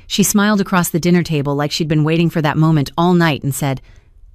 She smiled across the dinner table like she'd been waiting for that moment all night and said,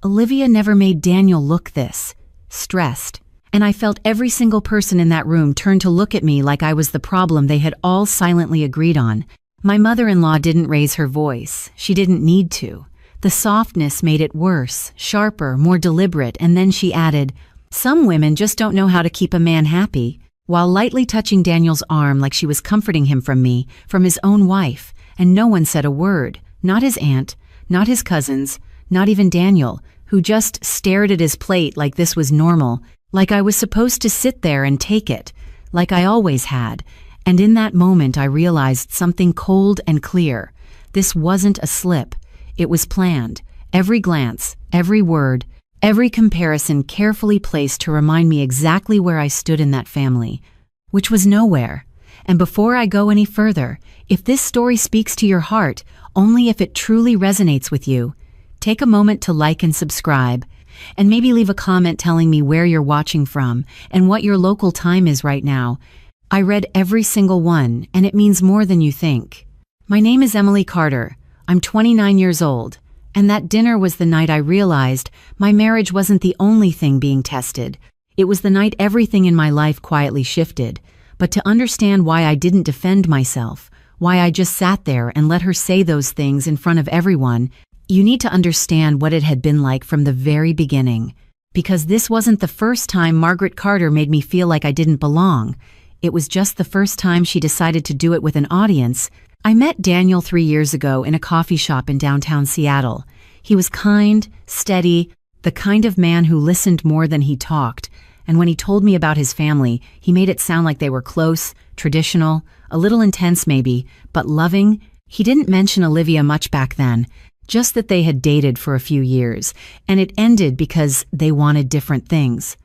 "Olivia never made Daniel look this stressed." And I felt every single person in that room turn to look at me like I was the problem they had all silently agreed on. My mother-in-law didn't raise her voice. She didn't need to. The softness made it worse, sharper, more deliberate, and then she added, "Some women just don't know how to keep a man happy," while lightly touching Daniel's arm like she was comforting him from me, from his own wife, and no one said a word, not his aunt, not his cousins, not even Daniel, who just stared at his plate like this was normal, like I was supposed to sit there and take it, like I always had. And in that moment I realized something cold and clear. This wasn't a slip. It was planned. Every glance, every word, every comparison carefully placed to remind me exactly where I stood in that family, which was nowhere. And before I go any further, if this story speaks to your heart, only if it truly resonates with you, take a moment to like and subscribe, and maybe leave a comment telling me where you're watching from and what your local time is right now. I read every single one, and it means more than you think. My name is Emily Carter. I'm 29 years old, and that dinner was the night I realized my marriage wasn't the only thing being tested. It was the night everything in my life quietly shifted. But to understand why I didn't defend myself, why I just sat there and let her say those things in front of everyone, you need to understand what it had been like from the very beginning. Because this wasn't the first time Margaret Carter made me feel like I didn't belong. It was just the first time she decided to do it with an audience. I met Daniel 3 years ago in a coffee shop in downtown Seattle. He was kind, steady, the kind of man who listened more than he talked. And when he told me about his family, he made it sound like they were close, traditional, a little intense maybe, but loving. He didn't mention Olivia much back then, just that they had dated for a few years, and it ended because they wanted different things.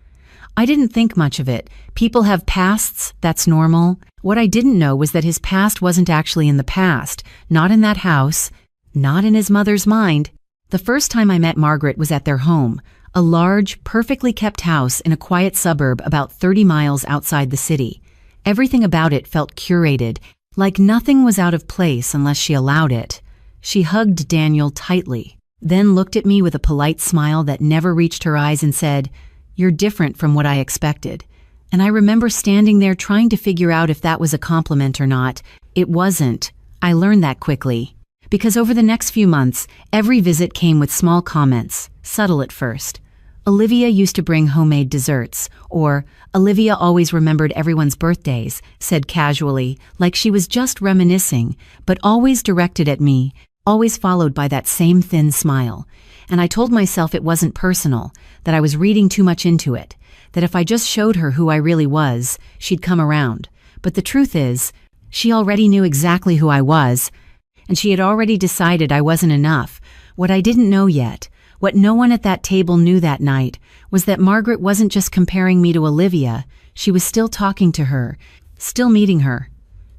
I didn't think much of it. People have pasts, that's normal. What I didn't know was that his past wasn't actually in the past, not in that house, not in his mother's mind. The first time I met Margaret was at their home, a large, perfectly kept house in a quiet suburb about 30 miles outside the city. Everything about it felt curated, like nothing was out of place unless she allowed it. She hugged Daniel tightly, then looked at me with a polite smile that never reached her eyes and said, "You're different from what I expected." And I remember standing there trying to figure out if that was a compliment or not. It wasn't. I learned that quickly. Because over the next few months, every visit came with small comments, subtle at first. Olivia used to bring homemade desserts, or Olivia always remembered everyone's birthdays, said casually, like she was just reminiscing, but always directed at me, always followed by that same thin smile. And I told myself it wasn't personal, that I was reading too much into it, that if I just showed her who I really was, she'd come around. But the truth is, she already knew exactly who I was, and she had already decided I wasn't enough. What I didn't know yet, what no one at that table knew that night, was that Margaret wasn't just comparing me to Olivia. She was still talking to her, still meeting her,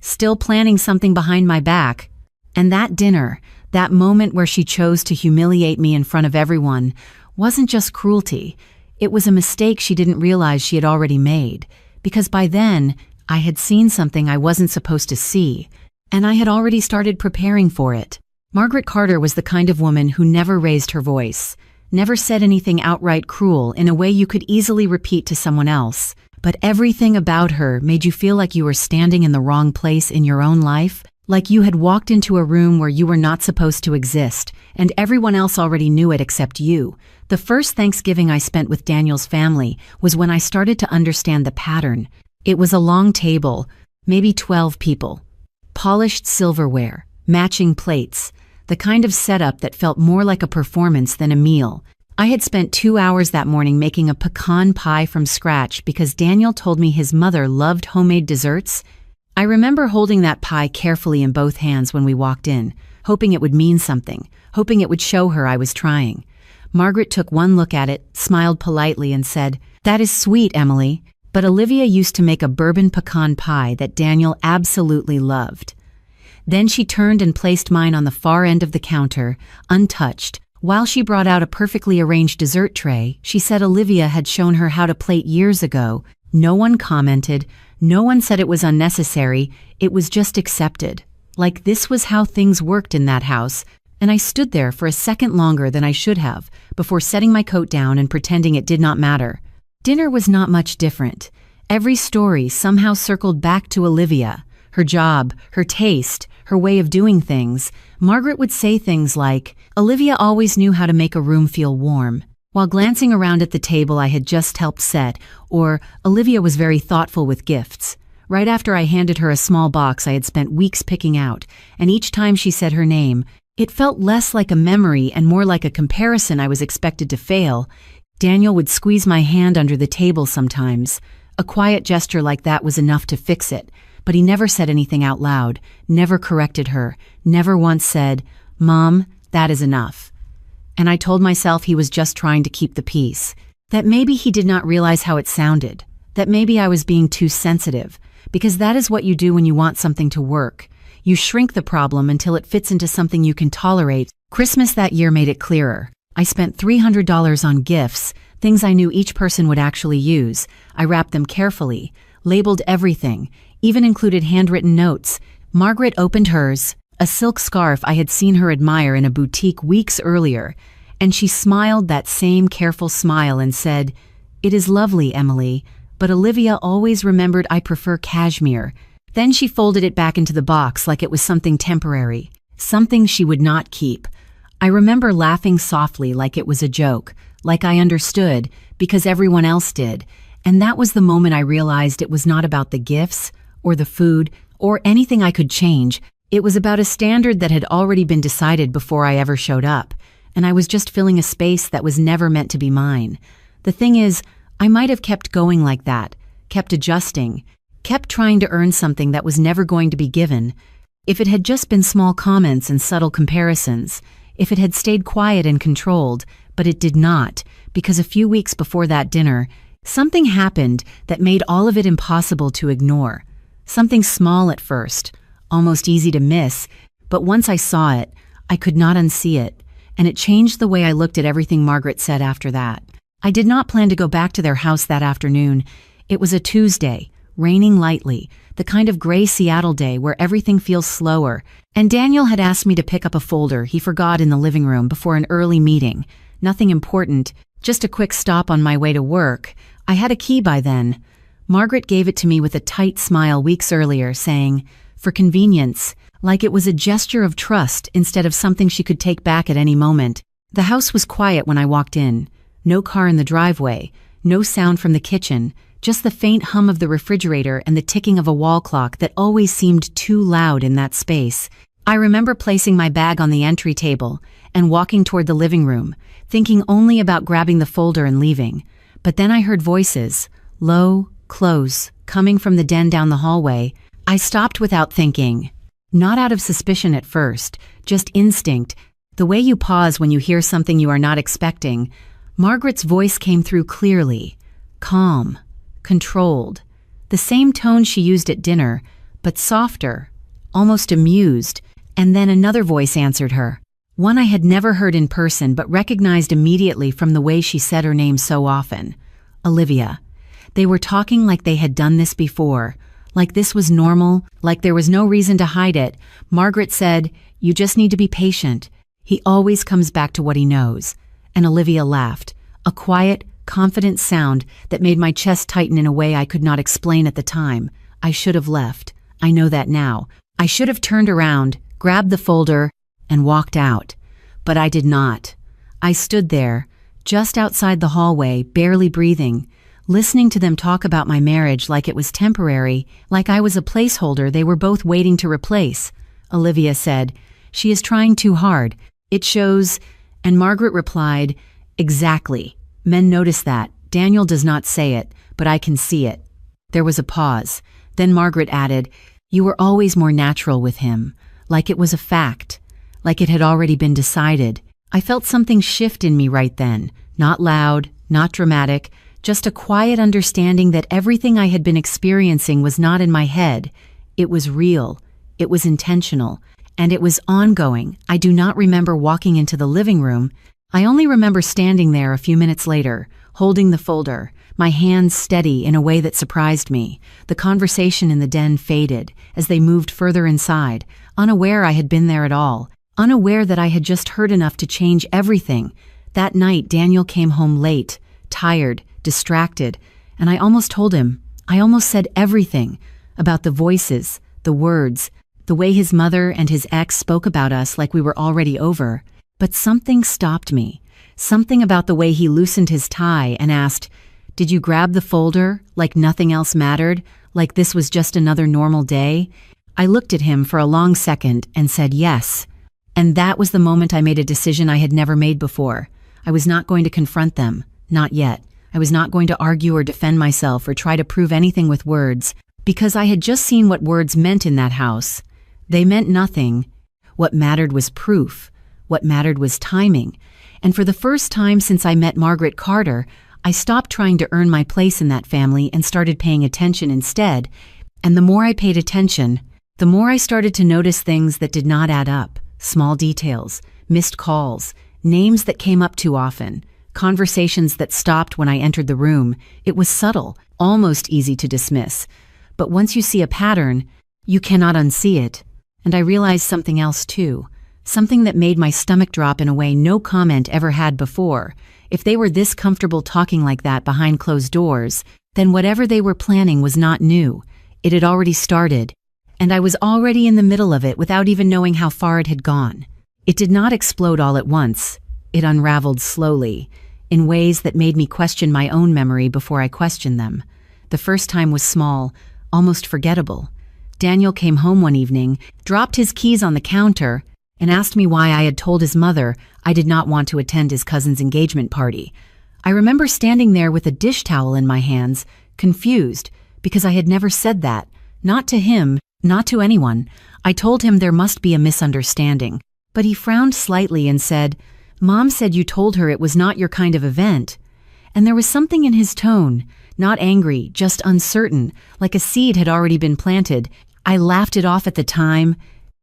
still planning something behind my back. And that dinner, that moment where she chose to humiliate me in front of everyone, wasn't just cruelty. It was a mistake she didn't realize she had already made. Because by then, I had seen something I wasn't supposed to see, and I had already started preparing for it. Margaret Carter was the kind of woman who never raised her voice, never said anything outright cruel in a way you could easily repeat to someone else. But everything about her made you feel like you were standing in the wrong place in your own life, like you had walked into a room where you were not supposed to exist, and everyone else already knew it except you. The first Thanksgiving I spent with Daniel's family was when I started to understand the pattern. It was a long table, maybe 12 people. Polished silverware, matching plates, the kind of setup that felt more like a performance than a meal. I had spent 2 hours that morning making a pecan pie from scratch because Daniel told me his mother loved homemade desserts. I remember holding that pie carefully in both hands when we walked in, hoping it would mean something, hoping it would show her I was trying. Margaret took one look at it, smiled politely, and said, "That is sweet, Emily, but Olivia used to make a bourbon pecan pie that Daniel absolutely loved." Then she turned and placed mine on the far end of the counter, untouched. While she brought out a perfectly arranged dessert tray, she said Olivia had shown her how to plate years ago. No one commented, no one said it was unnecessary, it was just accepted. Like this was how things worked in that house, and I stood there for a second longer than I should have before setting my coat down and pretending it did not matter. Dinner was not much different. Every story somehow circled back to Olivia, her job, her taste, her way of doing things. Margaret would say things like, "Olivia always knew how to make a room feel warm," while glancing around at the table I had just helped set, or "Olivia was very thoughtful with gifts." Right after I handed her a small box I had spent weeks picking out, and each time she said her name, it felt less like a memory and more like a comparison I was expected to fail. Daniel would squeeze my hand under the table sometimes. A quiet gesture like that was enough to fix it, but he never said anything out loud, never corrected her, never once said, "Mom, that is enough." And I told myself he was just trying to keep the peace, that maybe he did not realize how it sounded, that maybe I was being too sensitive, because that is what you do when you want something to work. You shrink the problem until it fits into something you can tolerate. Christmas that year made it clearer. I spent $300 on gifts, things I knew each person would actually use. I wrapped them carefully, labeled everything, even included handwritten notes. Margaret opened hers, a silk scarf I had seen her admire in a boutique weeks earlier, and she smiled that same careful smile and said, "It is lovely, Emily, but Olivia always remembered I prefer cashmere." Then she folded it back into the box like it was something temporary, something she would not keep. I remember laughing softly like it was a joke, like I understood, because everyone else did, and that was the moment I realized it was not about the gifts, or the food, or anything I could change. It was about a standard that had already been decided before I ever showed up, and I was just filling a space that was never meant to be mine. The thing is, I might have kept going like that, kept adjusting, kept trying to earn something that was never going to be given, if it had just been small comments and subtle comparisons, if it had stayed quiet and controlled, but it did not, because a few weeks before that dinner, something happened that made all of it impossible to ignore. Something small at first, almost easy to miss, but once I saw it, I could not unsee it, and it changed the way I looked at everything Margaret said after that. I did not plan to go back to their house that afternoon. It was a Tuesday, raining lightly, the kind of gray Seattle day where everything feels slower, and Daniel had asked me to pick up a folder he forgot in the living room before an early meeting. Nothing important, just a quick stop on my way to work. I had a key by then. Margaret gave it to me with a tight smile weeks earlier, saying, "For convenience," like it was a gesture of trust instead of something she could take back at any moment. The house was quiet when I walked in. No car in the driveway, no sound from the kitchen, just the faint hum of the refrigerator and the ticking of a wall clock that always seemed too loud in that space. I remember placing my bag on the entry table and walking toward the living room, thinking only about grabbing the folder and leaving. But then I heard voices, low, close, coming from the den down the hallway. I stopped without thinking. Not out of suspicion at first, just instinct, the way you pause when you hear something you are not expecting. Margaret's voice came through clearly, calm, controlled, the same tone she used at dinner, but softer, almost amused, and then another voice answered her, one I had never heard in person but recognized immediately from the way she said her name so often, Olivia. They were talking like they had done this before, like this was normal, like there was no reason to hide it. Margaret said, "You just need to be patient. He always comes back to what he knows." And Olivia laughed, a quiet, confident sound that made my chest tighten in a way I could not explain at the time. I should have left. I know that now. I should have turned around, grabbed the folder, and walked out. But I did not. I stood there, just outside the hallway, barely breathing, listening to them talk about my marriage like it was temporary, like I was a placeholder they were both waiting to replace. Olivia said, "She is trying too hard. It shows," and Margaret replied, "Exactly. Men notice that. Daniel does not say it, but I can see it." There was a pause. Then Margaret added, "You were always more natural with him, like it was a fact, like it had already been decided." I felt something shift in me right then, not loud, not dramatic, just a quiet understanding that everything I had been experiencing was not in my head. It was real, it was intentional, and it was ongoing. I do not remember walking into the living room. I only remember standing there a few minutes later, holding the folder, my hands steady in a way that surprised me. The conversation in the den faded as they moved further inside, unaware I had been there at all, unaware that I had just heard enough to change everything. That night, Daniel came home late, tired, distracted, and I almost told him, I almost said everything about the voices, the words, the way his mother and his ex spoke about us like we were already over. But something stopped me. Something about the way he loosened his tie and asked, "Did you grab the folder like nothing else mattered, like this was just another normal day?" I looked at him for a long second and said yes. And that was the moment I made a decision I had never made before. I was not going to confront them, not yet. I was not going to argue or defend myself or try to prove anything with words, because I had just seen what words meant in that house. They meant nothing. What mattered was proof. What mattered was timing. And for the first time since I met Margaret Carter, I stopped trying to earn my place in that family and started paying attention instead. And the more I paid attention, the more I started to notice things that did not add up. Small details, missed calls, names that came up too often, conversations that stopped when I entered the room. It was subtle, almost easy to dismiss. But once you see a pattern, you cannot unsee it. And I realized something else too. Something that made my stomach drop in a way no comment ever had before. If they were this comfortable talking like that behind closed doors, then whatever they were planning was not new. It had already started. And I was already in the middle of it without even knowing how far it had gone. It did not explode all at once. It unraveled slowly, in ways that made me question my own memory before I questioned them. The first time was small, almost forgettable. Daniel came home one evening, dropped his keys on the counter, and asked me why I had told his mother I did not want to attend his cousin's engagement party. I remember standing there with a dish towel in my hands, confused, because I had never said that. Not to him, not to anyone. I told him there must be a misunderstanding. But he frowned slightly and said, "Mom said you told her it was not your kind of event." And there was something in his tone, not angry, just uncertain, like a seed had already been planted. I laughed it off at the time,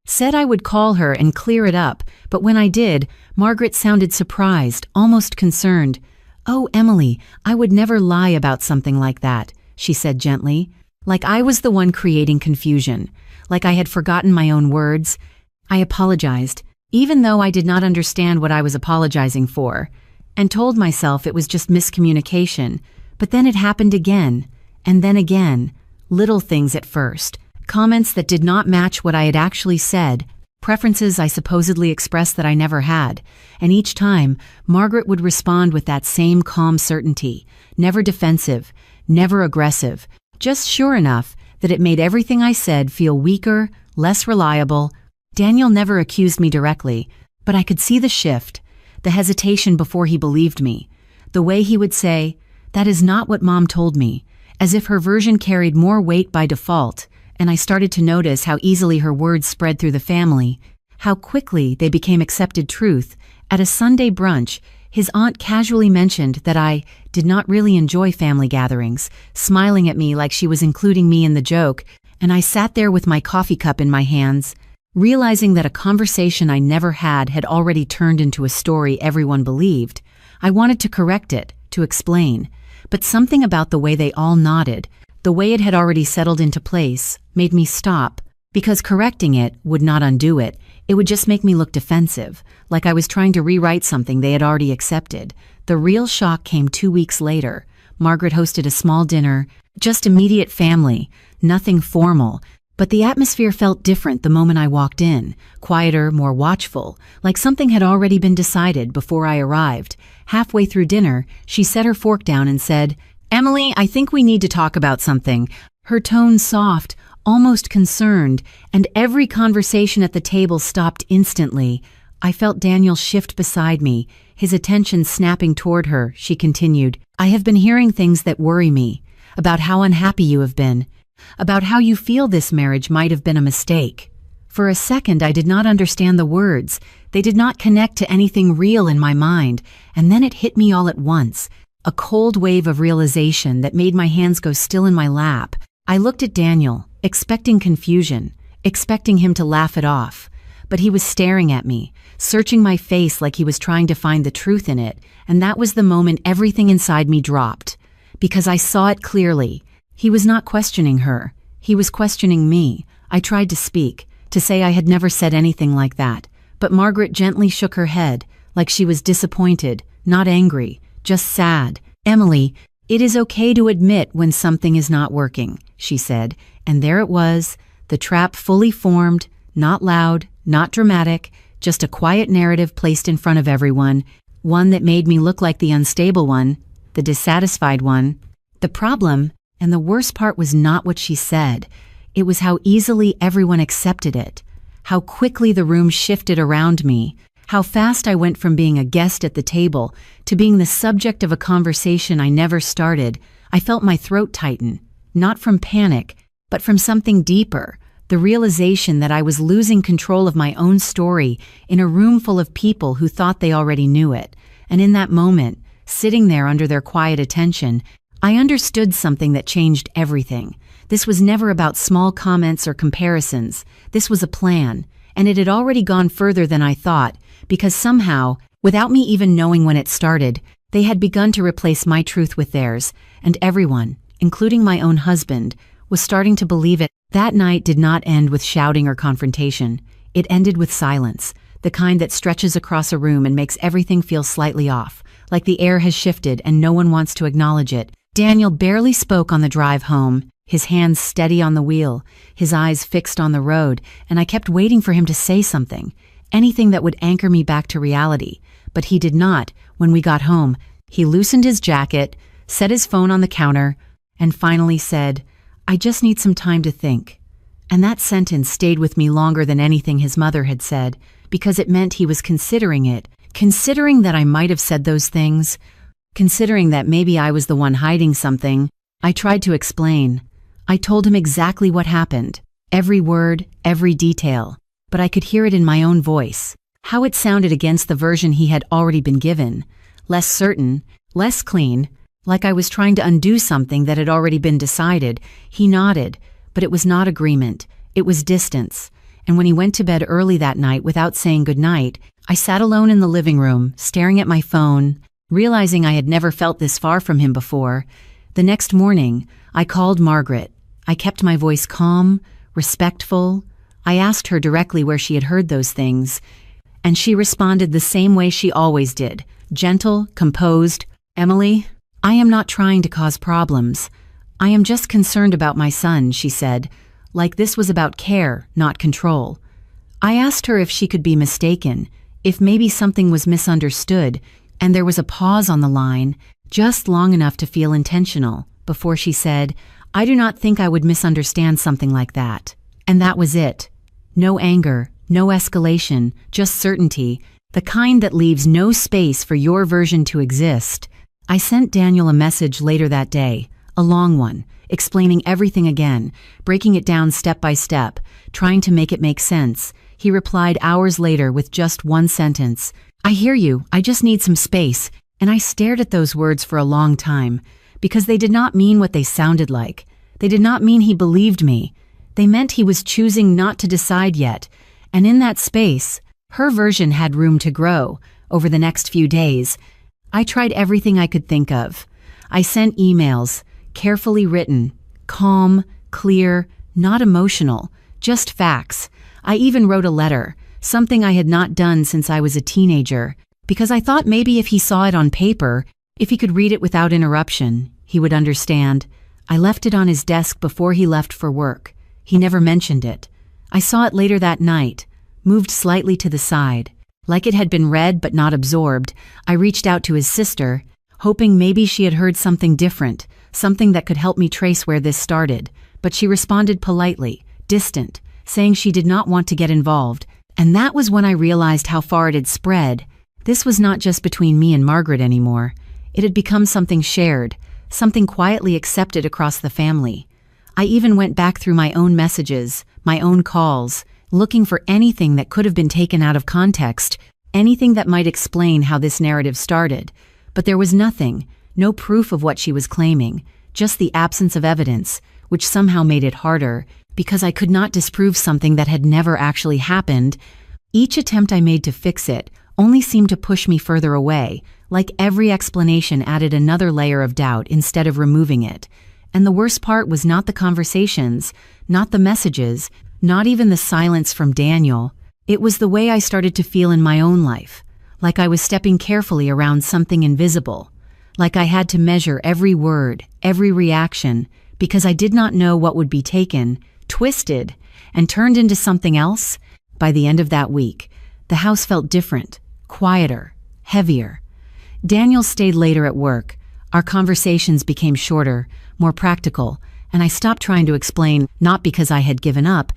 said I would call her and clear it up, but when I did, Margaret sounded surprised, almost concerned. "Oh, Emily, I would never lie about something like that," she said gently, like I was the one creating confusion, like I had forgotten my own words. I apologized, even though I did not understand what I was apologizing for, and told myself it was just miscommunication. But then it happened again, and then again. Little things at first. Comments that did not match what I had actually said, preferences I supposedly expressed that I never had, and each time, Margaret would respond with that same calm certainty, never defensive, never aggressive, just sure enough that it made everything I said feel weaker, less reliable. Daniel never accused me directly, but I could see the shift, the hesitation before he believed me, the way he would say, "That is not what Mom told me," as if her version carried more weight by default. And I started to notice how easily her words spread through the family, how quickly they became accepted truth. At a Sunday brunch, his aunt casually mentioned that I did not really enjoy family gatherings, smiling at me like she was including me in the joke, and I sat there with my coffee cup in my hands, realizing that a conversation I never had already turned into a story everyone believed. I wanted to correct it, to explain, but something about the way they all nodded, the way it had already settled into place, made me stop, because correcting it would not undo it. It would just make me look defensive, like I was trying to rewrite something they had already accepted. The real shock came 2 weeks later. Margaret hosted a small dinner, just immediate family, nothing formal, but the atmosphere felt different the moment I walked in, quieter, more watchful, like something had already been decided before I arrived. Halfway through dinner, she set her fork down and said, "Emily, I think we need to talk about something." Her tone soft, almost concerned, and every conversation at the table stopped instantly. I felt Daniel shift beside me, his attention snapping toward her. She continued, "I have been hearing things that worry me, about how unhappy you have been, about how you feel this marriage might have been a mistake." For a second, I did not understand the words. They did not connect to anything real in my mind, and then it hit me all at once. A cold wave of realization that made my hands go still in my lap. I looked at Daniel, expecting confusion, expecting him to laugh it off. but he was staring at me, searching my face like he was trying to find the truth in it, and that was the moment everything inside me dropped. Because I saw it clearly. He was not questioning her. He was questioning me. I tried to speak, to say I had never said anything like that, but Margaret gently shook her head, like she was disappointed, not angry, just sad. "Emily, it is okay to admit when something is not working," she said, and there it was, the trap fully formed, not loud, not dramatic, just a quiet narrative placed in front of everyone, one that made me look like the unstable one, the dissatisfied one. The problem, and the worst part, was not what she said. It was how easily everyone accepted it, how quickly the room shifted around me, how fast I went from being a guest at the table to being the subject of a conversation I never started. I felt my throat tighten, not from panic, but from something deeper, the realization that I was losing control of my own story in a room full of people who thought they already knew it. And in that moment, sitting there under their quiet attention, I understood something that changed everything. This was never about small comments or comparisons. This was a plan, and it had already gone further than I thought, because somehow, without me even knowing when it started, they had begun to replace my truth with theirs, and everyone, including my own husband, was starting to believe it. That night did not end with shouting or confrontation. It ended with silence, the kind that stretches across a room and makes everything feel slightly off, like the air has shifted and no one wants to acknowledge it. Daniel barely spoke on the drive home, his hands steady on the wheel, his eyes fixed on the road, and I kept waiting for him to say something, anything that would anchor me back to reality. But he did not. When we got home, he loosened his jacket, set his phone on the counter, and finally said, "I just need some time to think." And that sentence stayed with me longer than anything his mother had said, because it meant he was considering it, considering that I might have said those things, considering that maybe I was the one hiding something. I tried to explain. I told him exactly what happened, every word, every detail, but I could hear it in my own voice, how it sounded against the version he had already been given, less certain, less clean, like I was trying to undo something that had already been decided. He nodded, but it was not agreement, it was distance. And when he went to bed early that night without saying goodnight, I sat alone in the living room, staring at my phone, realizing I had never felt this far from him before. The next morning, I called Margaret. I kept my voice calm, respectful. I asked her directly where she had heard those things, and she responded the same way she always did, gentle, composed. "Emily, I am not trying to cause problems. I am just concerned about my son," she said, like this was about care, not control. I asked her if she could be mistaken, if maybe something was misunderstood, and there was a pause on the line, just long enough to feel intentional, before she said, "I do not think I would misunderstand something like that." And that was it. No anger, no escalation, just certainty, the kind that leaves no space for your version to exist. I sent Daniel a message later that day, a long one, explaining everything again, breaking it down step by step, trying to make it make sense. He replied hours later with just one sentence, "I hear you, I just need some space." And I stared at those words for a long time, because they did not mean what they sounded like. They did not mean he believed me. They meant he was choosing not to decide yet. And in that space, her version had room to grow. Over the next few days, I tried everything I could think of. I sent emails, carefully written, calm, clear, not emotional, just facts. I even wrote a letter, something I had not done since I was a teenager, because I thought maybe if he saw it on paper, if he could read it without interruption, he would understand. I left it on his desk before he left for work. He never mentioned it. I saw it later that night, moved slightly to the side. Like it had been read but not absorbed, I reached out to his sister, hoping maybe she had heard something different, something that could help me trace where this started. But she responded politely, distant, saying she did not want to get involved. And that was when I realized how far it had spread. This was not just between me and Margaret anymore. It had become something shared, something quietly accepted across the family. I even went back through my own messages, my own calls, looking for anything that could have been taken out of context, anything that might explain how this narrative started. But there was nothing, no proof of what she was claiming, just the absence of evidence, which somehow made it harder, because I could not disprove something that had never actually happened. Each attempt I made to fix it only seemed to push me further away, like every explanation added another layer of doubt instead of removing it. And the worst part was not the conversations, not the messages, not even the silence from Daniel. It was the way I started to feel in my own life, like I was stepping carefully around something invisible, like I had to measure every word, every reaction, because I did not know what would be taken, twisted, and turned into something else. By the end of that week, the house felt different, quieter, heavier. Daniel stayed later at work. Our conversations became shorter, more practical, and I stopped trying to explain, not because I had given up,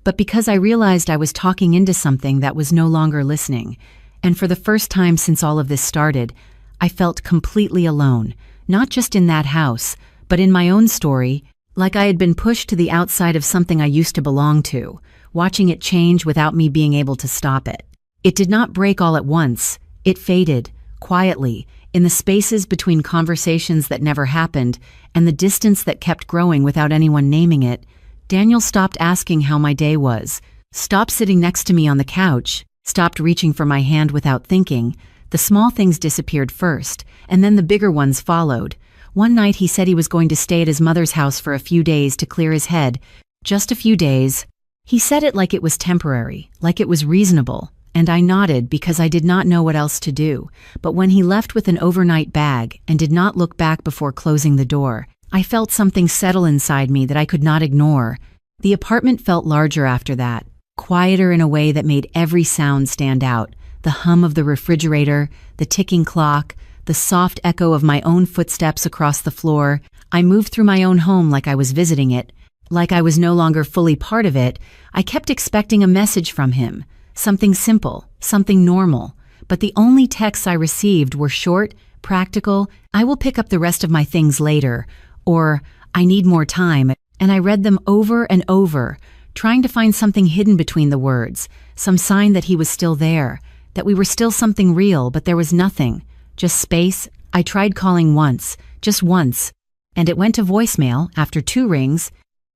but because I realized I was talking into something that was no longer listening. And for the first time since all of this started, I felt completely alone, not just in that house, but in my own story, like I had been pushed to the outside of something I used to belong to, watching it change without me being able to stop it. It did not break all at once. It faded, quietly, in the spaces between conversations that never happened and the distance that kept growing without anyone naming it. Daniel stopped asking how my day was, stopped sitting next to me on the couch, stopped reaching for my hand without thinking. The small things disappeared first, and then the bigger ones followed. One night he said he was going to stay at his mother's house for a few days to clear his head. Just a few days. He said it like it was temporary, like it was reasonable, and I nodded because I did not know what else to do. But when he left with an overnight bag and did not look back before closing the door, I felt something settle inside me that I could not ignore. The apartment felt larger after that, quieter in a way that made every sound stand out. The hum of the refrigerator, the ticking clock, the soft echo of my own footsteps across the floor. I moved through my own home like I was visiting it, like I was no longer fully part of it. I kept expecting a message from him, something simple, something normal. But the only texts I received were short, practical, "I will pick up the rest of my things later," or "I need more time," and I read them over and over, trying to find something hidden between the words, some sign that he was still there, that we were still something real, but there was nothing, just space. I tried calling once, just once, and it went to voicemail after 2 rings.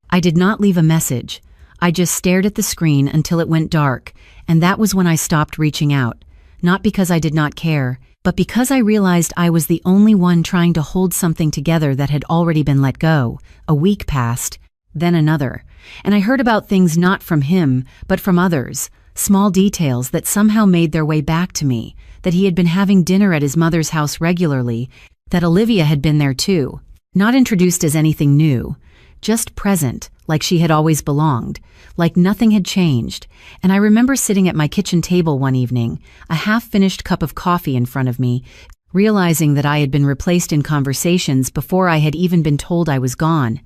I did not leave a message. I just stared at the screen until it went dark, and that was when I stopped reaching out, not because I did not care, but because I realized I was the only one trying to hold something together that had already been let go. A week passed, then another, and I heard about things not from him, but from others, small details that somehow made their way back to me, that he had been having dinner at his mother's house regularly, that Olivia had been there too, not introduced as anything new, just present, like she had always belonged, like nothing had changed. And I remember sitting at my kitchen table one evening, a half-finished cup of coffee in front of me, realizing that I had been replaced in conversations before I had even been told I was gone.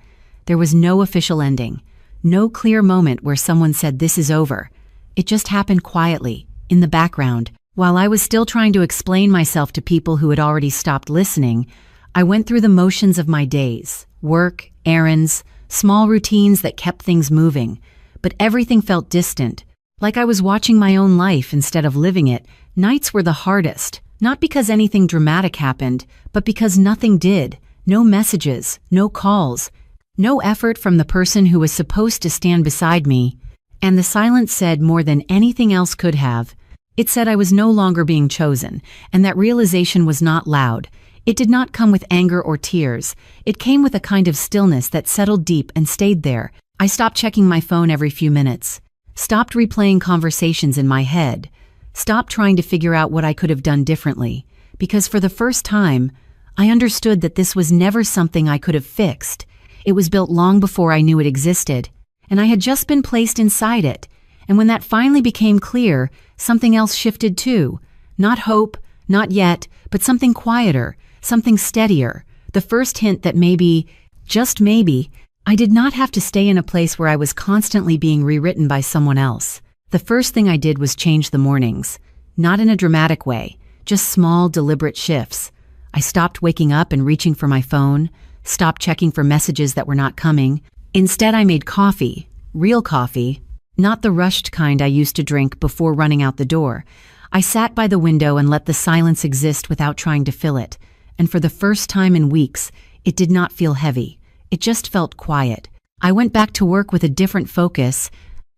There was no official ending, no clear moment where someone said this is over. It just happened quietly, in the background. While I was still trying to explain myself to people who had already stopped listening, I went through the motions of my days, work, errands, small routines that kept things moving, but everything felt distant, like I was watching my own life instead of living it. Nights were the hardest, not because anything dramatic happened, but because nothing did. No messages, no calls, no effort from the person who was supposed to stand beside me. And the silence said more than anything else could have. It said I was no longer being chosen, and that realization was not loud. It did not come with anger or tears. It came with a kind of stillness that settled deep and stayed there. I stopped checking my phone every few minutes, stopped replaying conversations in my head, stopped trying to figure out what I could have done differently, because for the first time, I understood that this was never something I could have fixed. It was built long before I knew it existed, and I had just been placed inside it. And when that finally became clear, something else shifted too. Not hope, not yet, but something quieter, something steadier. The first hint that maybe, just maybe, I did not have to stay in a place where I was constantly being rewritten by someone else. The first thing I did was change the mornings. Not in a dramatic way, just small, deliberate shifts. I stopped waking up and reaching for my phone, stopped checking for messages that were not coming. Instead, I made coffee, real coffee, not the rushed kind I used to drink before running out the door. I sat by the window and let the silence exist without trying to fill it. And for the first time in weeks, it did not feel heavy. It just felt quiet. I went back to work with a different focus.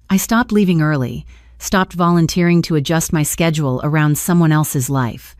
I stopped leaving early, stopped volunteering to adjust my schedule around someone else's life.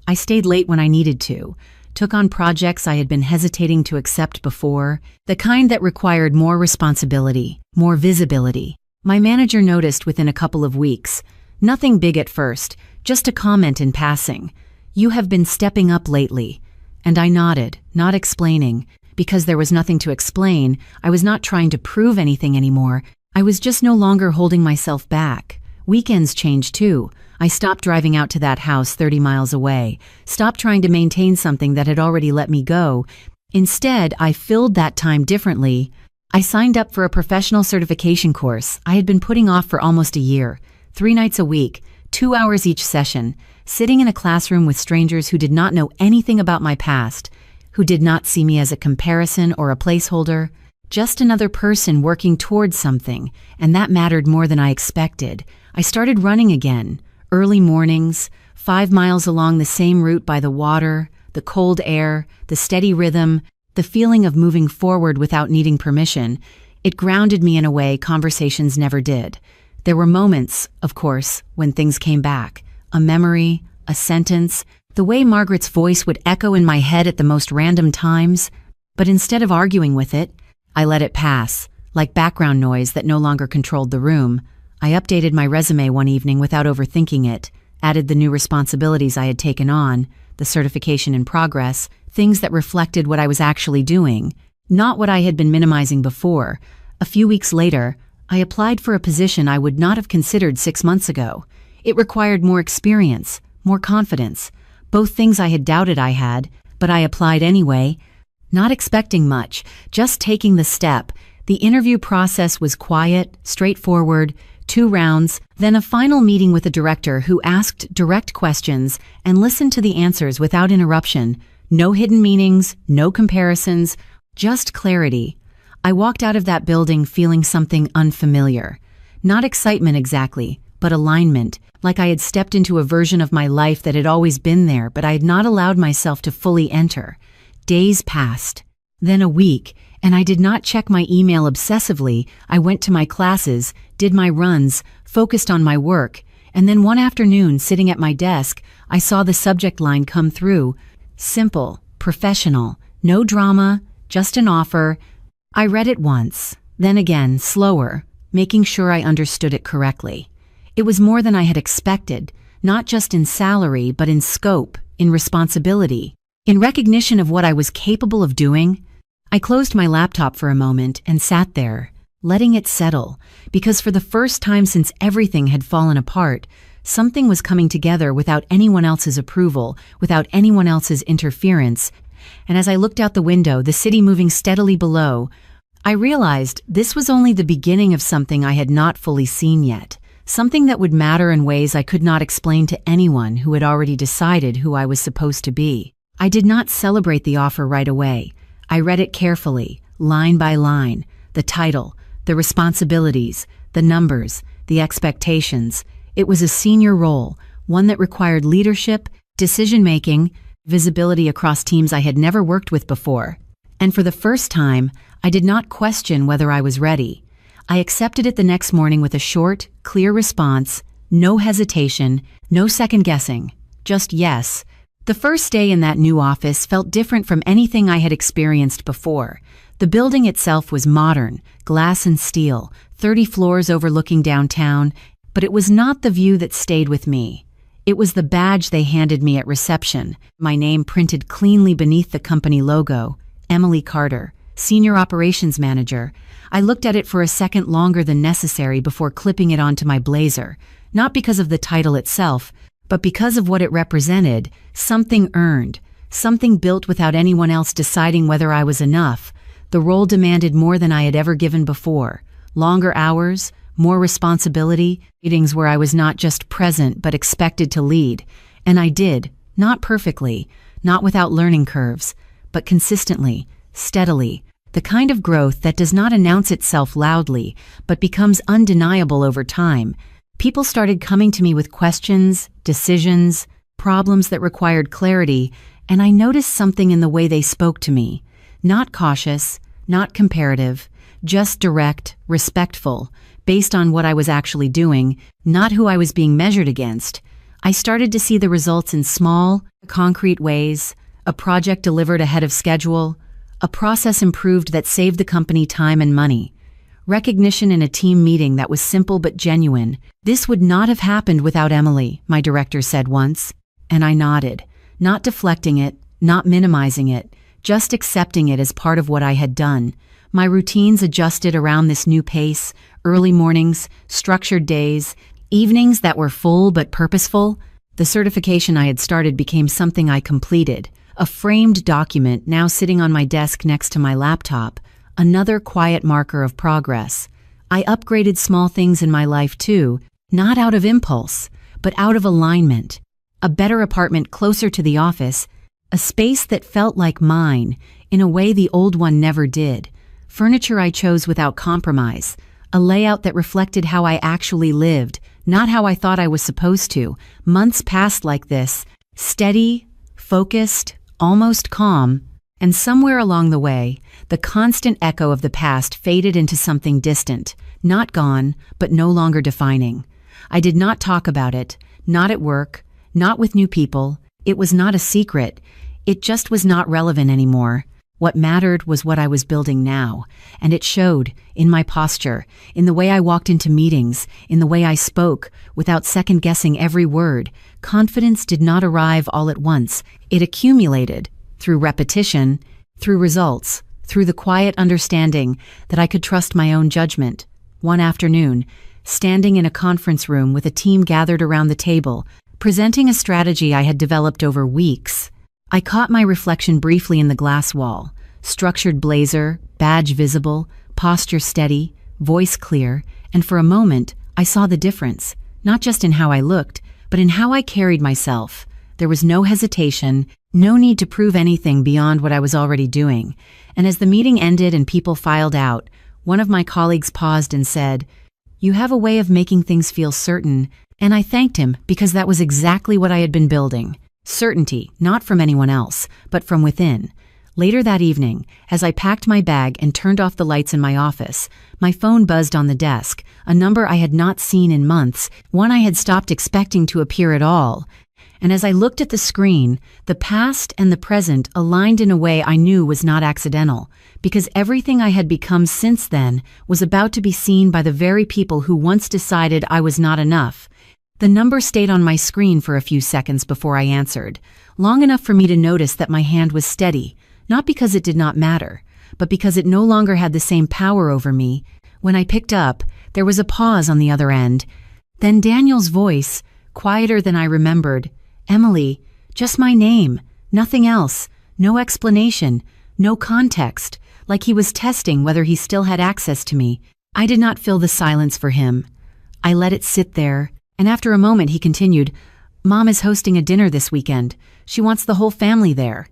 I stayed late when I needed to, took on projects I had been hesitating to accept before, the kind that required more responsibility, more visibility. My manager noticed within a couple of weeks. Nothing big at first, just a comment in passing. "You have been stepping up lately." And I nodded, not explaining. Because there was nothing to explain, I was not trying to prove anything anymore. I was just no longer holding myself back. Weekends changed too. I stopped driving out to that house 30 miles away, stopped trying to maintain something that had already let me go. Instead, I filled that time differently. I signed up for a professional certification course I had been putting off for almost a year. 3 nights a week, 2 hours each session, sitting in a classroom with strangers who did not know anything about my past, who did not see me as a comparison or a placeholder, just another person working towards something, and that mattered more than I expected. I started running again, early mornings, 5 miles along the same route by the water, the cold air, the steady rhythm, the feeling of moving forward without needing permission. It grounded me in a way conversations never did. There were moments, of course, when things came back. A memory, a sentence, the way Margaret's voice would echo in my head at the most random times. But instead of arguing with it, I let it pass, like background noise that no longer controlled the room. I updated my resume one evening without overthinking it, added the new responsibilities I had taken on, the certification in progress, things that reflected what I was actually doing, not what I had been minimizing before. A few weeks later, I applied for a position I would not have considered 6 months ago. It required more experience, more confidence, both things I had doubted I had, but I applied anyway, not expecting much, just taking the step. The interview process was quiet, straightforward, 2 rounds, then a final meeting with a director who asked direct questions and listened to the answers without interruption. No hidden meanings, no comparisons, just clarity. I walked out of that building feeling something unfamiliar. Not excitement exactly, but alignment, like I had stepped into a version of my life that had always been there, but I had not allowed myself to fully enter. Days passed, then a week, and I did not check my email obsessively. I went to my classes, did my runs, focused on my work, and then one afternoon, sitting at my desk, I saw the subject line come through. Simple, professional, no drama, just an offer. I read it once, then again, slower, making sure I understood it correctly. It was more than I had expected, not just in salary, but in scope, in responsibility, in recognition of what I was capable of doing. I closed my laptop for a moment and sat there, letting it settle, because for the first time since everything had fallen apart, something was coming together without anyone else's approval, without anyone else's interference. And as I looked out the window, the city moving steadily below, I realized this was only the beginning of something I had not fully seen yet, something that would matter in ways I could not explain to anyone who had already decided who I was supposed to be. I did not celebrate the offer right away. I read it carefully, line by line, the title, the responsibilities, the numbers, the expectations. It was a senior role, one that required leadership, decision-making, visibility across teams I had never worked with before. And for the first time, I did not question whether I was ready. I accepted it the next morning with a short, clear response, no hesitation, no second-guessing, just yes. The first day in that new office felt different from anything I had experienced before. The building itself was modern, glass and steel, 30 floors overlooking downtown, but it was not the view that stayed with me. It was the badge they handed me at reception, my name printed cleanly beneath the company logo, Emily Carter, Senior Operations Manager. I looked at it for a second longer than necessary before clipping it onto my blazer, not because of the title itself, but because of what it represented, something earned, something built without anyone else deciding whether I was enough. The role demanded more than I had ever given before. Longer hours, more responsibility, meetings where I was not just present but expected to lead. And I did, not perfectly, not without learning curves, but consistently, steadily, the kind of growth that does not announce itself loudly, but becomes undeniable over time. People started coming to me with questions, decisions, problems that required clarity, and I noticed something in the way they spoke to me. Not cautious, not comparative, just direct, respectful, based on what I was actually doing, not who I was being measured against. I started to see the results in small, concrete ways: a project delivered ahead of schedule, a process improved that saved the company time and money, recognition in a team meeting that was simple but genuine. "This would not have happened without Emily," my director said once, and I nodded, not deflecting it, not minimizing it, just accepting it as part of what I had done. My routines adjusted around this new pace: early mornings, structured days, evenings that were full but purposeful. The certification I had started became something I completed, a framed document now sitting on my desk next to my laptop, another quiet marker of progress. I upgraded small things in my life too, not out of impulse, but out of alignment. A better apartment closer to the office, a space that felt like mine in a way the old one never did. Furniture I chose without compromise, a layout that reflected how I actually lived, not how I thought I was supposed to. Months passed like this, steady, focused, almost calm, and somewhere along the way, the constant echo of the past faded into something distant, not gone, but no longer defining. I did not talk about it, not at work, not with new people. It was not a secret. It just was not relevant anymore. What mattered was what I was building now, and it showed in my posture, in the way I walked into meetings, in the way I spoke, without second-guessing every word. Confidence did not arrive all at once. It accumulated, through repetition, through results, through the quiet understanding that I could trust my own judgment. One afternoon, standing in a conference room with a team gathered around the table, presenting a strategy I had developed over weeks, I caught my reflection briefly in the glass wall: structured blazer, badge visible, posture steady, voice clear, and for a moment I saw the difference, not just in how I looked, but in how I carried myself. There was no hesitation, no need to prove anything beyond what I was already doing. And as the meeting ended and people filed out, one of my colleagues paused and said, "You have a way of making things feel certain," and I thanked him because that was exactly what I had been building. Certainty, not from anyone else, but from within. Later that evening, as I packed my bag and turned off the lights in my office, my phone buzzed on the desk, a number I had not seen in months, one I had stopped expecting to appear at all. And as I looked at the screen, the past and the present aligned in a way I knew was not accidental, because everything I had become since then was about to be seen by the very people who once decided I was not enough. The number stayed on my screen for a few seconds before I answered, long enough for me to notice that my hand was steady, not because it did not matter, but because it no longer had the same power over me. When I picked up, there was a pause on the other end. Then Daniel's voice, quieter than I remembered: "Emily, just my name, nothing else, no explanation, no context," like he was testing whether he still had access to me. I did not fill the silence for him. I let it sit there, and after a moment he continued, "Mom is hosting a dinner this weekend. She wants the whole family there."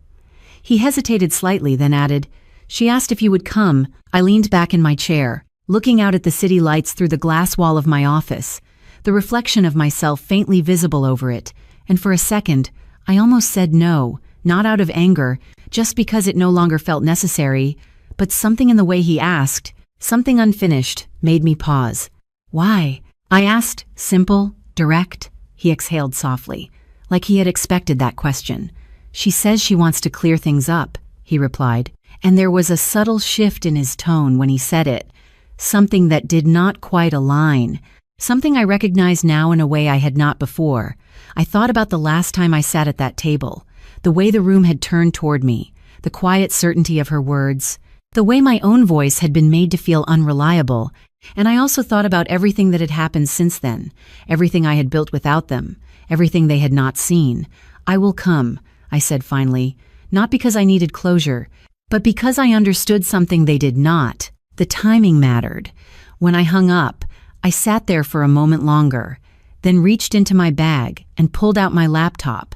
He hesitated slightly, then added, "She asked if you would come." I leaned back in my chair, looking out at the city lights through the glass wall of my office, the reflection of myself faintly visible over it, and for a second, I almost said no, not out of anger, just because it no longer felt necessary, but something in the way he asked, something unfinished, made me pause. "Why?" I asked, simple, direct. He exhaled softly, like he had expected that question. "She says she wants to clear things up," he replied, and there was a subtle shift in his tone when he said it, something that did not quite align, something I recognized now in a way I had not before. I thought about the last time I sat at that table, the way the room had turned toward me, the quiet certainty of her words, the way my own voice had been made to feel unreliable, and I also thought about everything that had happened since then, everything I had built without them, everything they had not seen. "I will come," I said finally, not because I needed closure, but because I understood something they did not. The timing mattered. When I hung up, I sat there for a moment longer, then reached into my bag and pulled out my laptop,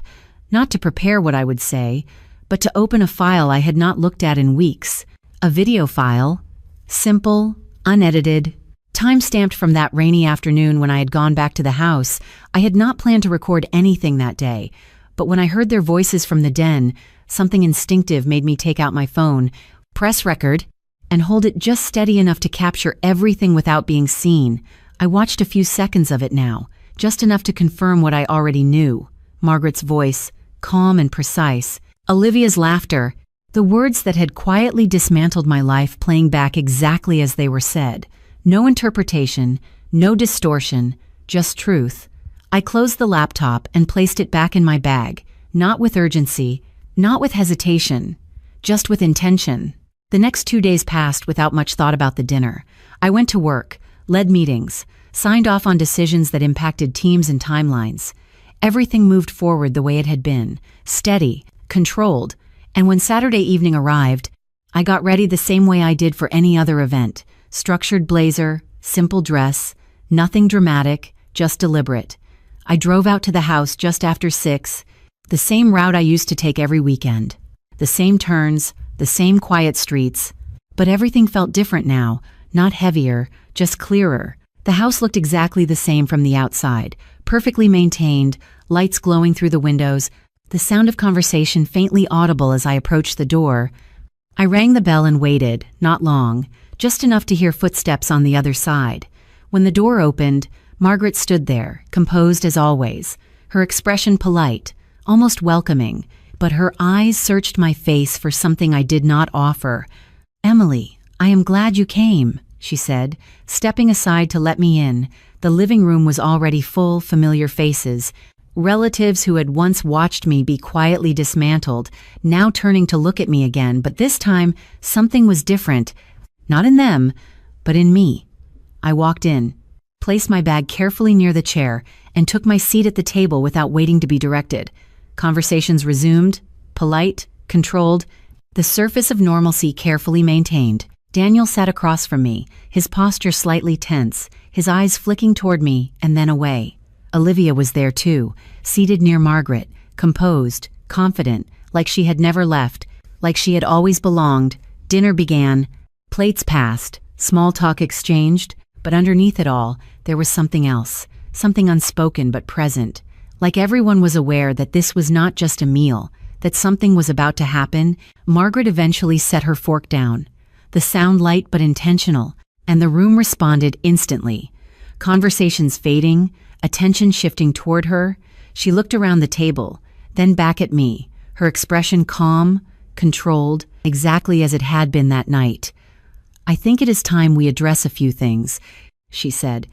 not to prepare what I would say, but to open a file I had not looked at in weeks. A video file, simple, unedited, time-stamped from that rainy afternoon when I had gone back to the house. I had not planned to record anything that day, but when I heard their voices from the den, something instinctive made me take out my phone, press record, and hold it just steady enough to capture everything without being seen. I watched a few seconds of it now, just enough to confirm what I already knew. Margaret's voice, calm and precise. Olivia's laughter, the words that had quietly dismantled my life playing back exactly as they were said. No interpretation, no distortion, just truth. I closed the laptop and placed it back in my bag, not with urgency, not with hesitation, just with intention. The next 2 days passed without much thought about the dinner. I went to work, led meetings, signed off on decisions that impacted teams and timelines. Everything moved forward the way it had been, steady, controlled, and when Saturday evening arrived, I got ready the same way I did for any other event. Structured blazer, simple dress, nothing dramatic, just deliberate. I drove out to the house just after 6, the same route I used to take every weekend. The same turns, the same quiet streets, but everything felt different now, not heavier, just clearer. The house looked exactly the same from the outside, perfectly maintained, lights glowing through the windows, the sound of conversation faintly audible as I approached the door. I rang the bell and waited, not long, just enough to hear footsteps on the other side. When the door opened, Margaret stood there, composed as always, her expression polite, almost welcoming, but her eyes searched my face for something I did not offer. "Emily, I am glad you came," she said, stepping aside to let me in. The living room was already full, familiar faces, relatives who had once watched me be quietly dismantled, now turning to look at me again, but this time something was different. Not in them, but in me. I walked in, placed my bag carefully near the chair, and took my seat at the table without waiting to be directed. Conversations resumed, polite, controlled, the surface of normalcy carefully maintained. Daniel sat across from me, his posture slightly tense, his eyes flicking toward me and then away. Olivia was there too, seated near Margaret, composed, confident, like she had never left, like she had always belonged. Dinner began, plates passed, small talk exchanged, but underneath it all, there was something else, something unspoken but present. Like everyone was aware that this was not just a meal, that something was about to happen. Margaret eventually set her fork down. The sound light but intentional, and the room responded instantly. Conversations fading, attention shifting toward her. She looked around the table, then back at me, her expression calm, controlled, exactly as it had been that night. "I think it is time we address a few things," she said,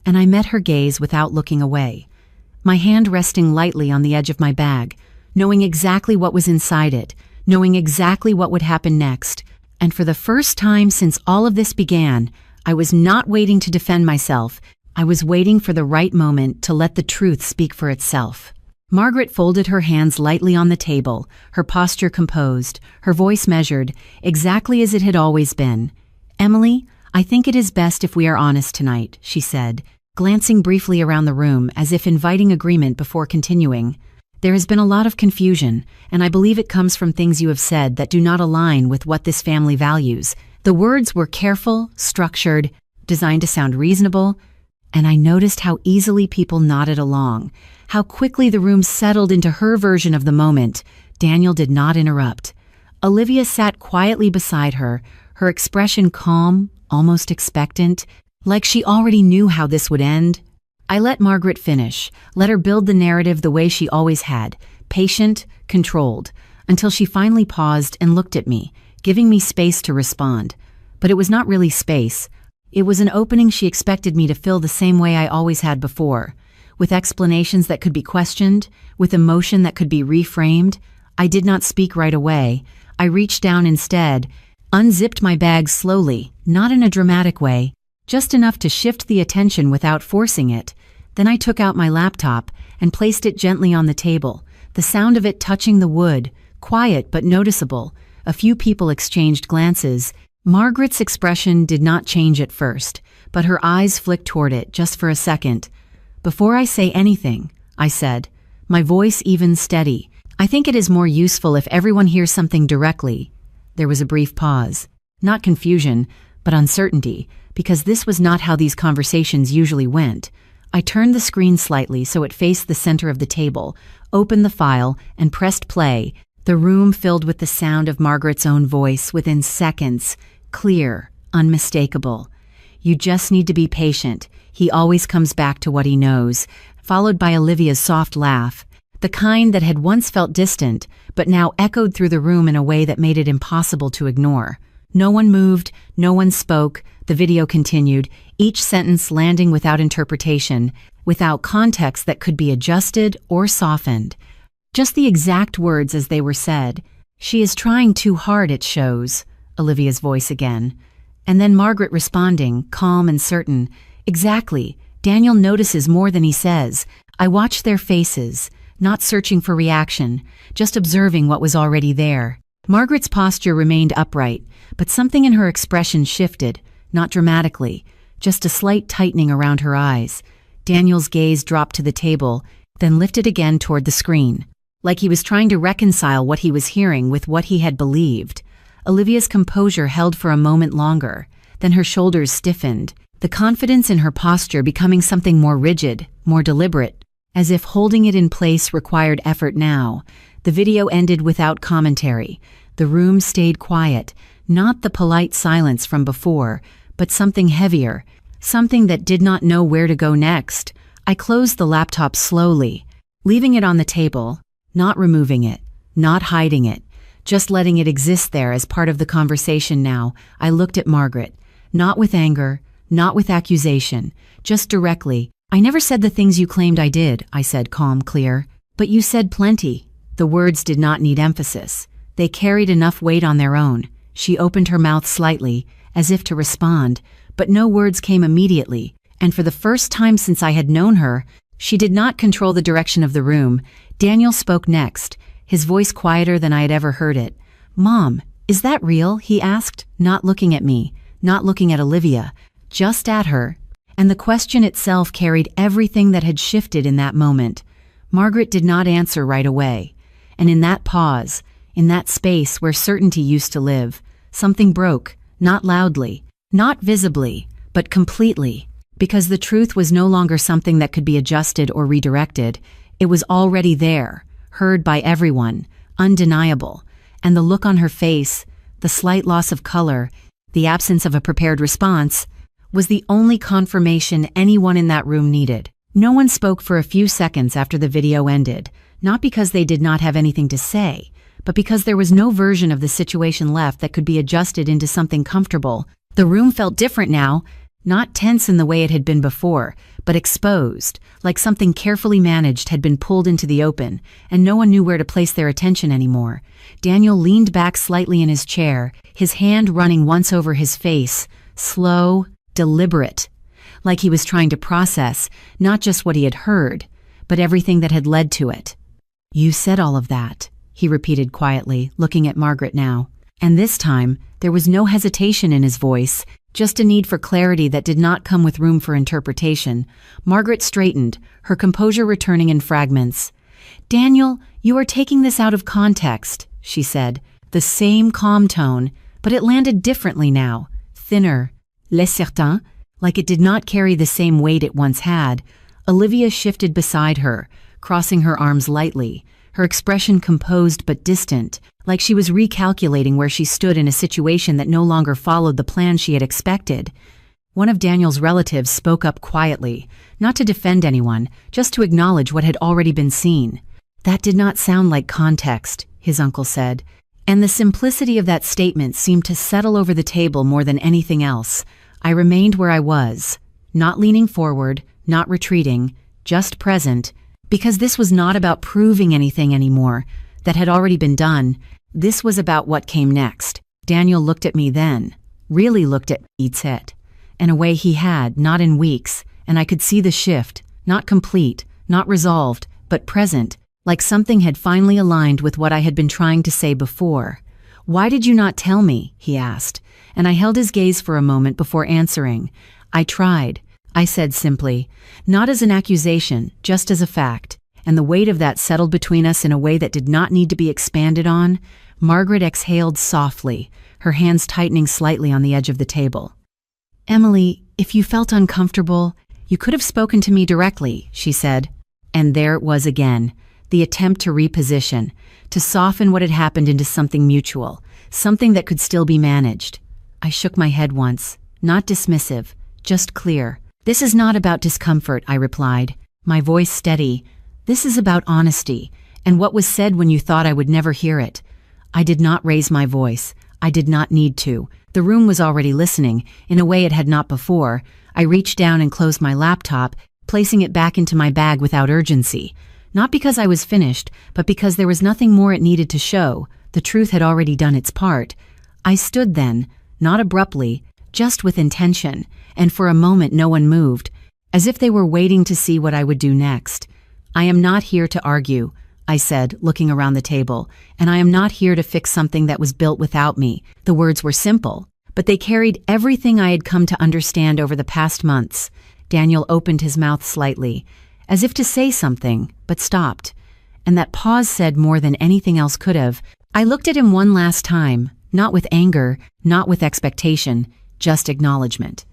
and I met her gaze without looking away, my hand resting lightly on the edge of my bag, knowing exactly what was inside it, knowing exactly what would happen next. And for the first time since all of this began, I was not waiting to defend myself. I was waiting for the right moment to let the truth speak for itself. Margaret folded her hands lightly on the table, her posture composed, her voice measured, exactly as it had always been. "Emily, I think it is best if we are honest tonight," she said, glancing briefly around the room as if inviting agreement before continuing. "There has been a lot of confusion, and I believe it comes from things you have said that do not align with what this family values." The words were careful, structured, designed to sound reasonable, and I noticed how easily people nodded along, how quickly the room settled into her version of the moment. Daniel did not interrupt. Olivia sat quietly beside her, her expression calm, almost expectant, like she already knew how this would end. I let Margaret finish, let her build the narrative the way she always had, patient, controlled, until she finally paused and looked at me, giving me space to respond. But it was not really space. It was an opening she expected me to fill the same way I always had before, with explanations that could be questioned, with emotion that could be reframed. I did not speak right away. I reached down instead, unzipped my bag slowly, not in a dramatic way, just enough to shift the attention without forcing it. Then I took out my laptop and placed it gently on the table, the sound of it touching the wood, quiet but noticeable. A few people exchanged glances. Margaret's expression did not change at first, but her eyes flicked toward it just for a second. "Before I say anything," I said, my voice even steady, "I think it is more useful if everyone hears something directly." There was a brief pause. Not confusion, but uncertainty, because this was not how these conversations usually went. I turned the screen slightly so it faced the center of the table, opened the file, and pressed play. The room filled with the sound of Margaret's own voice within seconds. clear, unmistakable. You just need to be patient. He always comes back to what he knows, followed by Olivia's soft laugh, the kind that had once felt distant, but now echoed through the room in a way that made it impossible to ignore. No one moved, no one spoke. The video continued, each sentence landing without interpretation, without context that could be adjusted or softened. Just the exact words as they were said. "She is trying too hard, it shows," Olivia's voice again. And then Margaret responding, calm and certain. "Exactly. Daniel notices more than he says. I watched their faces, not searching for reaction, just observing what was already there." Margaret's posture remained upright, but something in her expression shifted, not dramatically, just a slight tightening around her eyes. Daniel's gaze dropped to the table, then lifted again toward the screen, like he was trying to reconcile what he was hearing with what he had believed. Olivia's composure held for a moment longer, then her shoulders stiffened, the confidence in her posture becoming something more rigid, more deliberate, as if holding it in place required effort now. The video ended without commentary. The room stayed quiet, not the polite silence from before, but something heavier, something that did not know where to go next. I closed the laptop slowly, leaving it on the table, not removing it, not hiding it, just letting it exist there as part of the conversation now. I looked at Margaret, not with anger, not with accusation, just directly. "I never said the things you claimed I did," I said, calm, clear. "But you said plenty." The words did not need emphasis. They carried enough weight on their own. She opened her mouth slightly, as if to respond, but no words came immediately, and for the first time since I had known her, she did not control the direction of the room. Daniel spoke next, his voice quieter than I had ever heard it. "Mom, is that real?" he asked, not looking at me, not looking at Olivia, just at her. And the question itself carried everything that had shifted in that moment. Margaret did not answer right away. And in that pause, in that space where certainty used to live, something broke, not loudly, not visibly, but completely. Because the truth was no longer something that could be adjusted or redirected. It was already there, heard by everyone, undeniable. And the look on her face, the slight loss of color, the absence of a prepared response, was the only confirmation anyone in that room needed. No one spoke for a few seconds after the video ended, not because they did not have anything to say, but because there was no version of the situation left that could be adjusted into something comfortable. The room felt different now, not tense in the way it had been before, but exposed, like something carefully managed had been pulled into the open, and no one knew where to place their attention anymore. Daniel leaned back slightly in his chair, his hand running once over his face, slow, deliberate, like he was trying to process not just what he had heard, but everything that had led to it. "You said all of that," he repeated quietly, looking at Margaret now. And this time, there was no hesitation in his voice, just a need for clarity that did not come with room for interpretation. Margaret straightened, her composure returning in fragments. "Daniel, you are taking this out of context," she said, the same calm tone, but it landed differently now, thinner, less certain, like it did not carry the same weight it once had. Olivia shifted beside her, crossing her arms lightly, her expression composed but distant, like she was recalculating where she stood in a situation that no longer followed the plan she had expected. One of Daniel's relatives spoke up quietly, not to defend anyone, just to acknowledge what had already been seen. "That did not sound like context," his uncle said, and the simplicity of that statement seemed to settle over the table more than anything else. I remained where I was, not leaning forward, not retreating, just present, because this was not about proving anything anymore that had already been done. This was about what came next. Daniel looked at me then, really looked at me, said, in a way he had, not in weeks, and I could see the shift, not complete, not resolved, but present, like something had finally aligned with what I had been trying to say before. "Why did you not tell me?" he asked, and I held his gaze for a moment before answering. "I tried," I said simply, not as an accusation, just as a fact, and the weight of that settled between us in a way that did not need to be expanded on. Margaret exhaled softly, her hands tightening slightly on the edge of the table. "Emily, if you felt uncomfortable, you could have spoken to me directly," she said. And there it was again, the attempt to reposition, to soften what had happened into something mutual, something that could still be managed. I shook my head once, not dismissive, just clear. This is not about discomfort, I replied, my voice steady. This is about honesty, and what was said when you thought I would never hear it. I did not raise my voice. I did not need to. The room was already listening, in a way it had not before. I reached down and closed my laptop, placing it back into my bag without urgency. Not because I was finished, but because there was nothing more it needed to show. The truth had already done its part. I stood then, not abruptly, just with intention, and for a moment no one moved, as if they were waiting to see what I would do next. I am not here to argue, I said, looking around the table, and I am not here to fix something that was built without me. The words were simple, but they carried everything I had come to understand over the past months. Daniel opened his mouth slightly, as if to say something, but stopped. And that pause said more than anything else could have. I looked at him one last time, not with anger, not with expectation, just acknowledgement.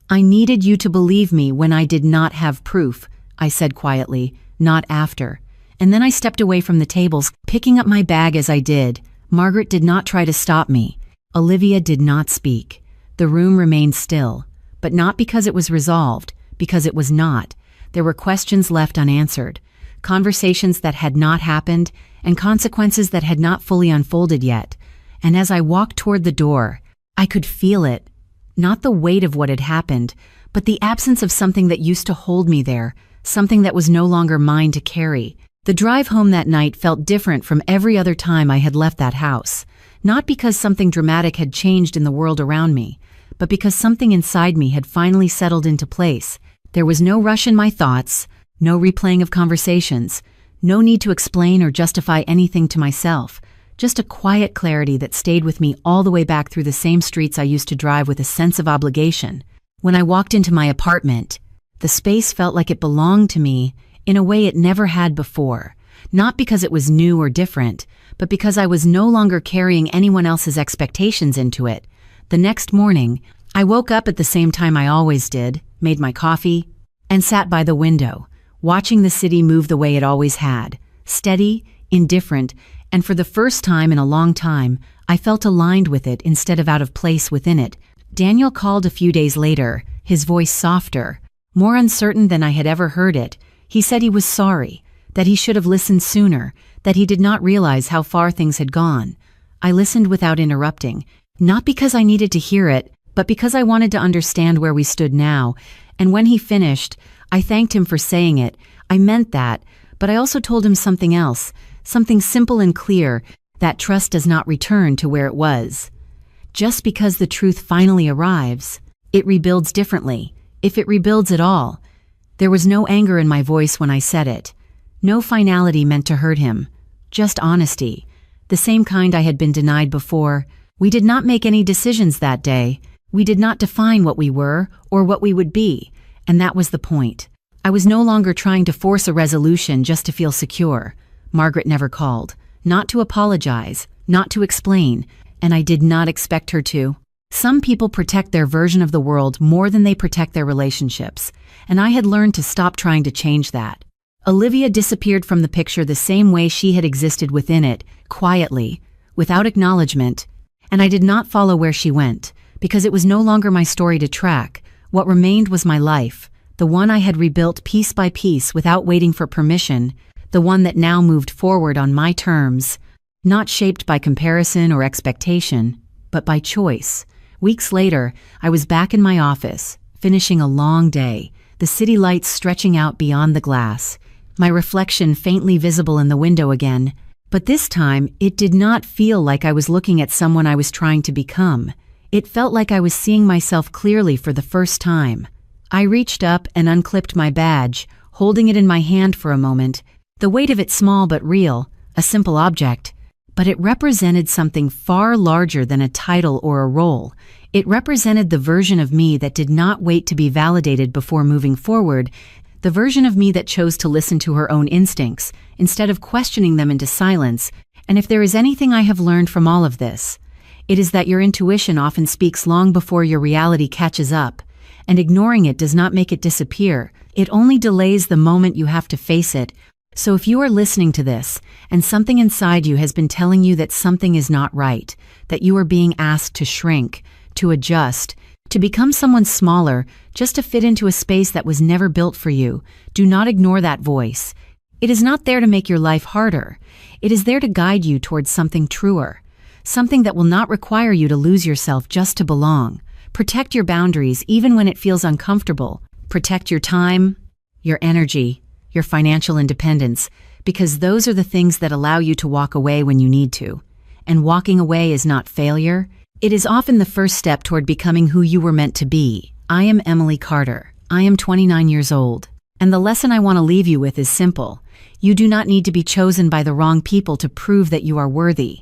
I needed you to believe me when I did not have proof, I said quietly, not after. And then I stepped away from the tables, picking up my bag as I did. Margaret did not try to stop me. Olivia did not speak. The room remained still, but not because it was resolved, because it was not. There were questions left unanswered, conversations that had not happened, and consequences that had not fully unfolded yet. And as I walked toward the door, I could feel it. Not the weight of what had happened, but the absence of something that used to hold me there, something that was no longer mine to carry. The drive home that night felt different from every other time I had left that house, not because something dramatic had changed in the world around me, but because something inside me had finally settled into place. There was no rush in my thoughts, no replaying of conversations, no need to explain or justify anything to myself, just a quiet clarity that stayed with me all the way back through the same streets I used to drive with a sense of obligation. When I walked into my apartment, the space felt like it belonged to me in a way it never had before, not because it was new or different, but because I was no longer carrying anyone else's expectations into it. The next morning, I woke up at the same time I always did, made my coffee, and sat by the window, watching the city move the way it always had, steady, indifferent, and for the first time in a long time, I felt aligned with it instead of out of place within it. Daniel called a few days later, his voice softer, more uncertain than I had ever heard it. He said he was sorry, that he should have listened sooner, that he did not realize how far things had gone. I listened without interrupting, not because I needed to hear it, but because I wanted to understand where we stood now. And when he finished, I thanked him for saying it. I meant that, but I also told him something else, something simple and clear, that trust does not return to where it was. Just because the truth finally arrives, it rebuilds differently, if it rebuilds at all. There was no anger in my voice when I said it. No finality meant to hurt him. Just honesty. The same kind I had been denied before. We did not make any decisions that day. We did not define what we were or what we would be. And that was the point. I was no longer trying to force a resolution just to feel secure. Margaret never called. Not to apologize. Not to explain. And I did not expect her to. Some people protect their version of the world more than they protect their relationships, and I had learned to stop trying to change that. Olivia disappeared from the picture the same way she had existed within it, quietly, without acknowledgement, and I did not follow where she went, because it was no longer my story to track. What remained was my life, the one I had rebuilt piece by piece without waiting for permission, the one that now moved forward on my terms, not shaped by comparison or expectation, but by choice. Weeks later, I was back in my office, finishing a long day, the city lights stretching out beyond the glass, my reflection faintly visible in the window again. But this time, it did not feel like I was looking at someone I was trying to become. It felt like I was seeing myself clearly for the first time. I reached up and unclipped my badge, holding it in my hand for a moment, the weight of it small but real, a simple object. But it represented something far larger than a title or a role. It represented the version of me that did not wait to be validated before moving forward, the version of me that chose to listen to her own instincts, instead of questioning them into silence. And if there is anything I have learned from all of this, it is that your intuition often speaks long before your reality catches up, and ignoring it does not make it disappear. It only delays the moment you have to face it. So if you are listening to this, and something inside you has been telling you that something is not right, that you are being asked to shrink, to adjust, to become someone smaller, just to fit into a space that was never built for you. Do not ignore that voice. It is not there to make your life harder. It is there to guide you towards something truer, something that will not require you to lose yourself just to belong. Protect your boundaries even when it feels uncomfortable. Protect your time, your energy, your financial independence, because those are the things that allow you to walk away when you need to. And walking away is not failure. It is often the first step toward becoming who you were meant to be. I am Emily Carter. I am 29 years old. And the lesson I want to leave you with is simple. You do not need to be chosen by the wrong people to prove that you are worthy.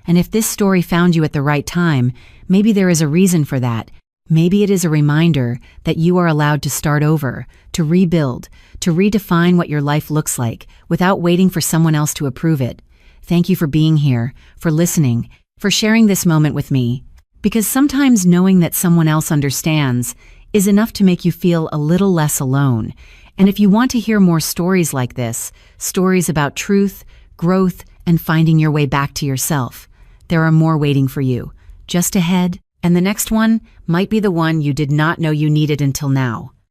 And if this story found you at the right time, maybe there is a reason for that. Maybe it is a reminder that you are allowed to start over, to rebuild, to redefine what your life looks like without waiting for someone else to approve it. Thank you for being here, for listening, for sharing this moment with me. Because sometimes knowing that someone else understands is enough to make you feel a little less alone. And if you want to hear more stories like this, stories about truth, growth, and finding your way back to yourself, there are more waiting for you, just ahead, and the next one might be the one you did not know you needed until now.